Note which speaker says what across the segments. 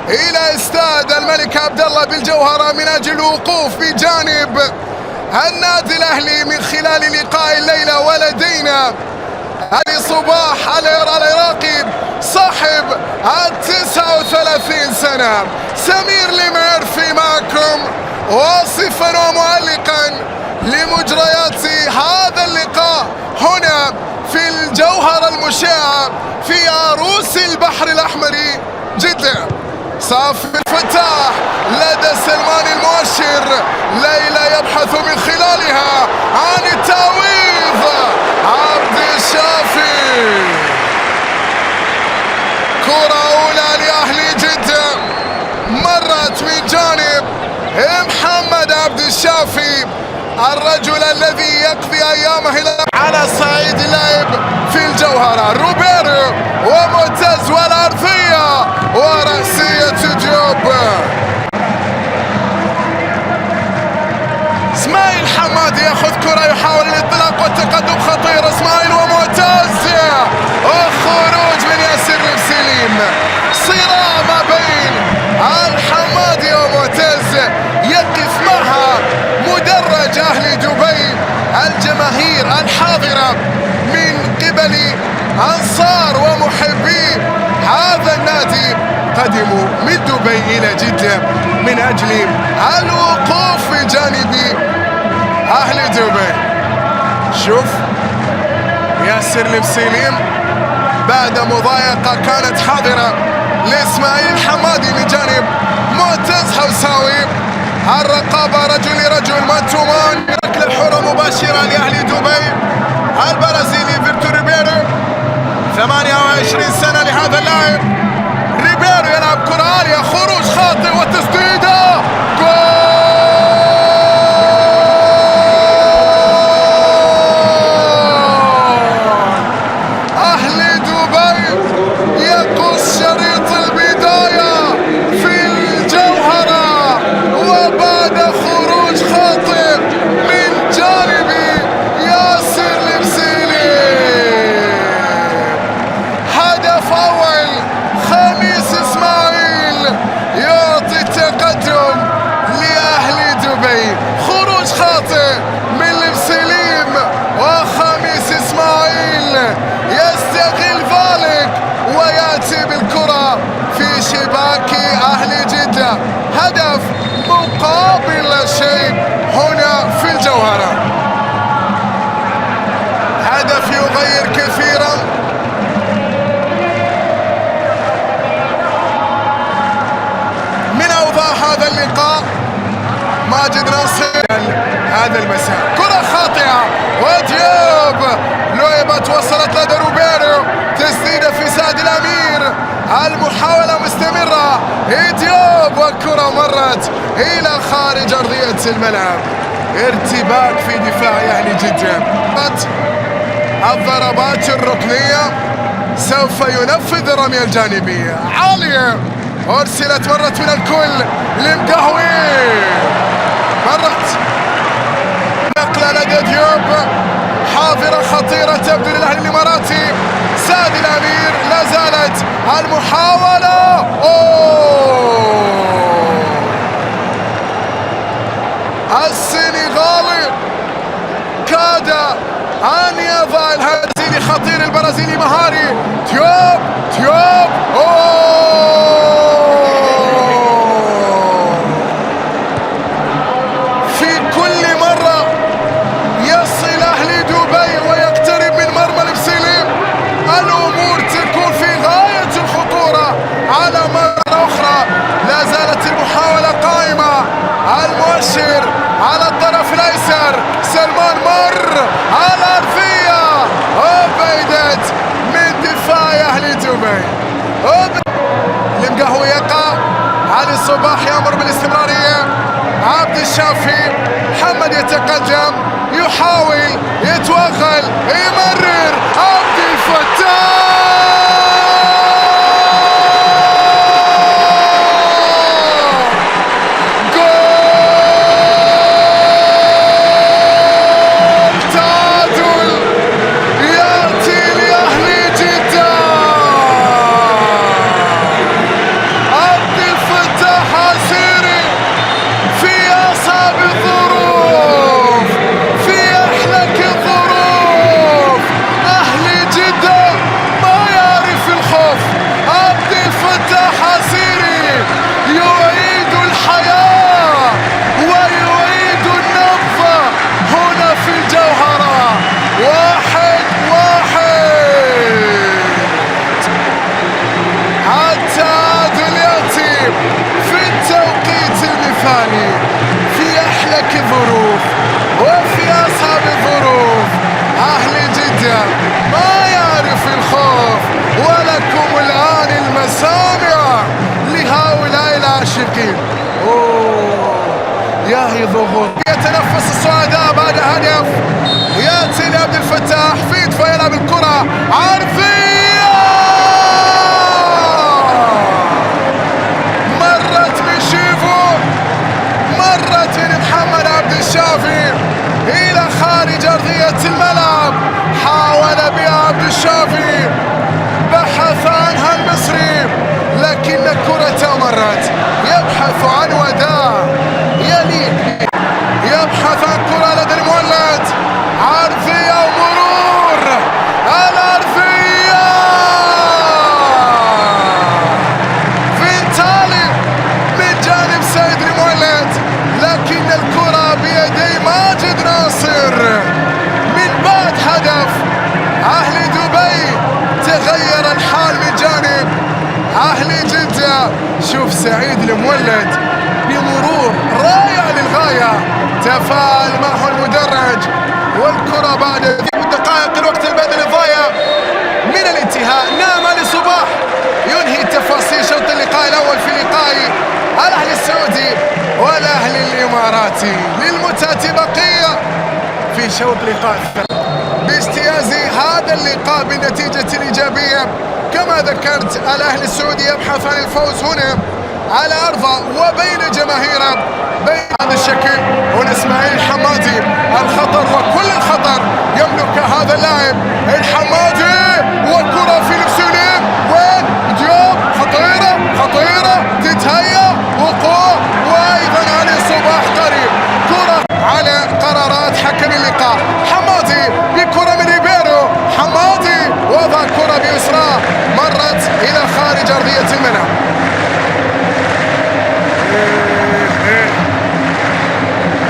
Speaker 1: إلى استاد الملك عبد الله بالجوهرة من أجل الوقوف بجانب النادي الأهلي من خلال لقاء الليلة. ولدينا علي صباح العراقي صاحب 39 سنة. سمير المعرفي معكم واصفا ومعلقا لمجريات هذا اللقاء هنا في الجوهرة المشعة في عروس البحر الأحمر جدة. صافي الفتاح لدى سلمان المؤشر. ليلى يبحث من خلالها عن التعويض. عبد الشافي، كرة أولى لأهلي جدة مرت من جانب محمد عبد الشافي، الرجل الذي يقضي أيامه على صعيد اللعب في الجوهرة. روبيرو ومعتز والأرضية ورأسية جوب. اسماعيل حمادي ياخذ كرة يحاول الانطلاق والتقدم خطير. اسماعيل ومعتز وخروج من ياسر السليم. صراع ما بين الحمادي ومعتز يقف معها مدرج أهل دبي. الجماهير الحاضرة من قبل أنصار ومحبي هذا النادي قدموا من دبي إلى جدة من أجل الوقوف بجانب أهل دبي. شوف ياسر السليم بعد مضايقة كانت حاضرة لإسماعيل الحمادي من جانب معتز حوساوي. الرقابة رجل لرجل مان تو مان. ركلة الحرة مباشرة لأهل دبي. البرازيلي فيكتور ريبيرو 28 سنة لهذا اللاعب. ريبيرو يلعب كرة عالية، خروج خاطئ وتسديدة جول. أهل دبي يقص شريط البداية في الجوهرة وبعد خروج خاطئ من جانب ياسر البسيلي. هدف أول خميس إسماعيل يعطي التقدم لأهل دبي. خروج خاطئ من البسيليم وخميس إسماعيل يستغل ذلك ويأتي بالكرة في شباك أهل جدة. هدف مقابل لا شيء هنا في الجوهرة. هدف يغير كثيرا من أوضاع هذا اللقاء. ماجد ناصر هذا المساء كرة خاطئة وديوب. لعبت وصلت لدى روبيرو. تسديدة في سعد الأمير. المحاولة مستمرة. ديوب والكرة مرت إلى خارج أرضية الملعب. ارتباك في دفاع أهل جدة. الضربات الركنية سوف ينفذ الرمية الجانبية عالية. أرسلت مرت من الكل لمقهوي. مرت نقلة لدى ديوب. حاضرة خطيرة تبدو للأهلي الإماراتي. سعد الأمير لا زالت المحاولة. السنغالي كاد أن يضع الهزيمة. خطير البرازيلي مهاري. ديوب في كل مرة يصل أهل دبي ويقترب من مرمى البسيليم الأمور تكون في غاية الخطورة. على مرة أخرى لا زالت المحاولة قائمة. المؤشر على الطرف الأيسر. سلمان مر على الأرضية وبعدت من دفاع أهل دبي. المقهوي يقع. علي صباح يأمر بالاستمرارية. عبد الشافي. محمد يتقدم يحاول يتوغل يمرر. عبد الفتاح عبد ملك الظروف وفي أصعب الظروف. أهل جدة ما يعرف الخوف، ولكم الآن المسامع لهؤلاء العاشقين. ياهي ضغوط، يتنفس السعداء بعد هدف، ياتي لعبد الفتاح، فيتفا يلعب الكرة عرضية، مرت من شيفو، مرت من محمد عبد الشافي إلى خارج أرضية الملعب. حاول بها عبد الشافي، بحث عنها المصري، لكن الكرة مرت. يبحث عن وداع يليق، يبحث عن كرة لدى المولد، عرضية ومرور الأرضية، فينتالي من جانب سيد المولد، لكن الكرة بيدي ماجد ناصر. من بعد هدف أهل دبي تغير الحال من جانب أهل جدة. شوف سعيد المولد بمرور رائع للغاية، تفاعل معه المدرج، والكرة بعد دقائق الوقت البدني الضايع من الانتهاء. نعم علي صباح ينهي تفاصيل شوط اللقاء الأول في لقاء الأهلي السعودي والأهلي الإماراتي. للمتعة بقية في شوط لقاء باجتياز هذا اللقاء بالنتيجة الإيجابية. كما ذكرت الأهلي السعودي يبحث عن الفوز هنا على أرضه وبين جماهيره بهذا الشكل. هنا إسماعيل الحمادي، الخطر وكل الخطر يملك هذا اللاعب الحمادي، وكرة في سليم، وين ديوب، خطيرة خطيرة تتهيأ، وقوع، وأيضا علي صباح قريب. كرة على قرارات حكم اللقاء، حمادي بكرة من ريبيرو، حمادي وضع كرة بيسرى مرت إلى خارج أرضية الملعب.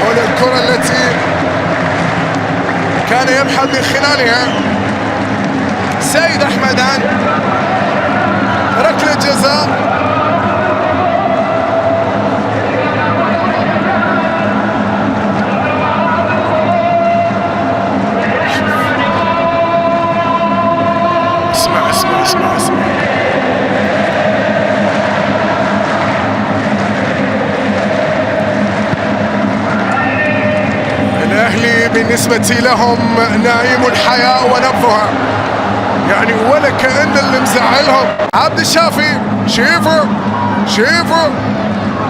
Speaker 1: هنا الكرة التي كان يبحث من خلالها سيد أحمدان، ركلة جزاء. اسمع الأهلي بالنسبة لهم نعيم الحياة ونبضها، يعني ولا كأن اللي مزعلهم. عبد الشافي، شيفو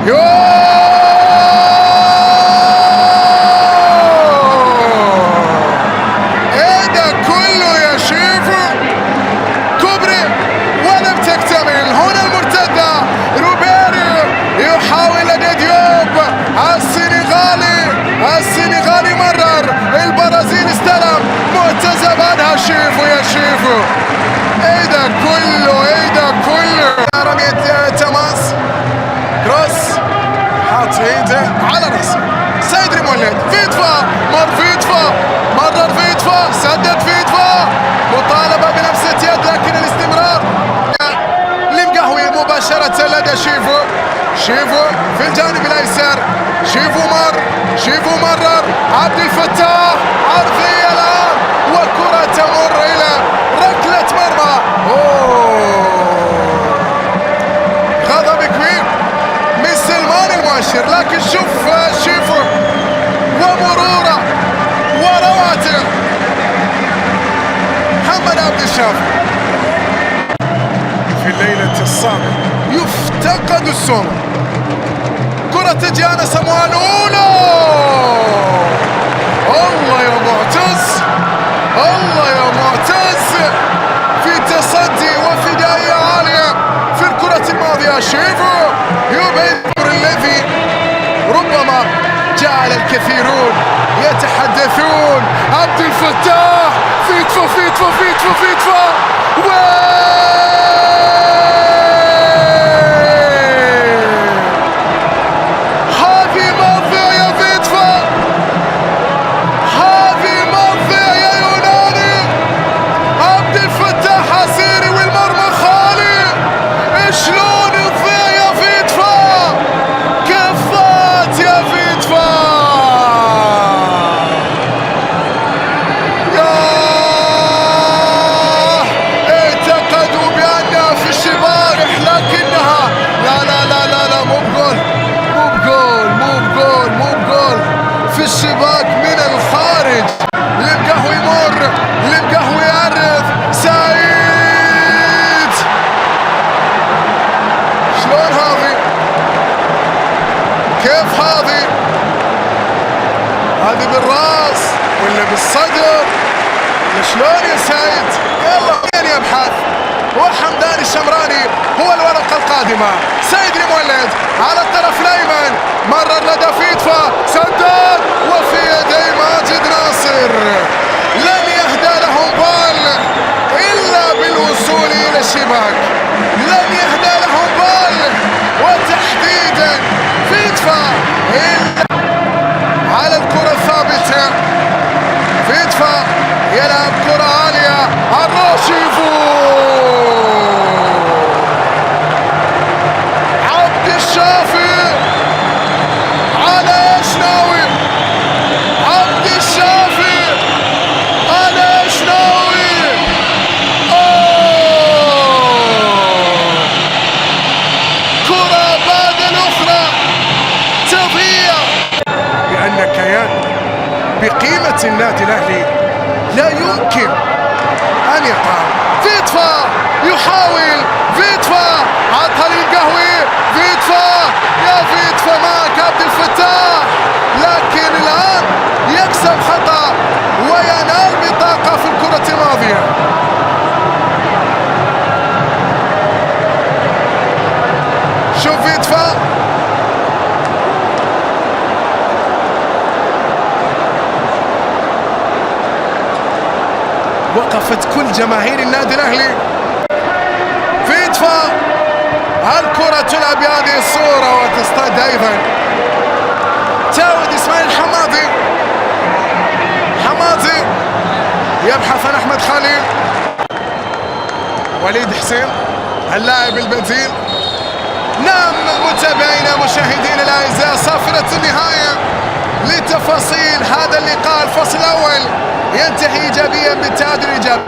Speaker 1: يو، ايه ده كله يا شيفو؟ كوبري ولم تكتمل. هنا المرتدة، روبيري يحاول لدى ديوب، السنغالي مرر، البرازيل استلم، معتز بعدها شيفو يا شيفو. ايه ده كله رمية تماس، كروس، حاط ايده على راسه سيد المولد، فيتفا مرر فيتفا، سدد فيتفا، مطالبة بلمسة يد، لكن الاستمرار لمقهوي مباشرة لدى شيفو في الجانب الايسر، شيفو مرر، عبد الفتاح، عرضية الآن، وكرة تمر إلى ركلة مرمى. غضب كبير من سلمان المؤشر، لكن شوف شيفو ومروره وروعته. محمد عبد الشافي في الليلة الصعبة يفتقد السوم. كرة تجي أنس موالولو، الله يا معتز في تصدي وفدائية عالية في الكرة الماضية. شيفو يبين الذي ربما جعل الكثيرون يتحدثون. عبد الفتاح، فيتفا شلون تضيع يا فيتفا؟ كفات يا فيتفا، هذه بالراس ولا بالصدر ولا شلون يا سعيد؟ يلا وين يبحث؟ وحمدان الشمراني هو الورقة القادمة. سيد المولد على الطرف الأيمن، مرر لدى فيتفا، سدد وفي يدي ماجد ناصر. لن يهدى لهم بال إلا بالوصول إلى الشباك، لن يهدى لهم بال وتحديدا فيتفا إلا على الكرة الثابتة. فيتفا يلعب كرة عالية، الروشيفو عبد الشافي على شناوي، عبد الشافي على شناوي. كرة بعد الأخرى تضيع، لأن كيان بقيمة النادي الأهلي لا يمكن أن يقع. فيتفا يحاول، فيتفا على الطريق القهوي، فيتفا يا فيتفا معك عبد الفتاح، لكن الآن يكسب خطأ وينال بطاقة في الكرة الماضية. شوف فيتفا وقفت كل جماهير النادي الأهلي. فيتفا الكرة تلعب بهذه الصورة وتصطاد أيضا. تعود إسماعيل حمادي، حمادي يبحث عن أحمد خليل، وليد حسين اللاعب البديل. نعم متابعينا مشاهدينا الأعزاء، صافرة النهاية لتفاصيل هذا اللقاء. الفصل الأول ينتهي إيجابيا بالتعادل الإيجابي.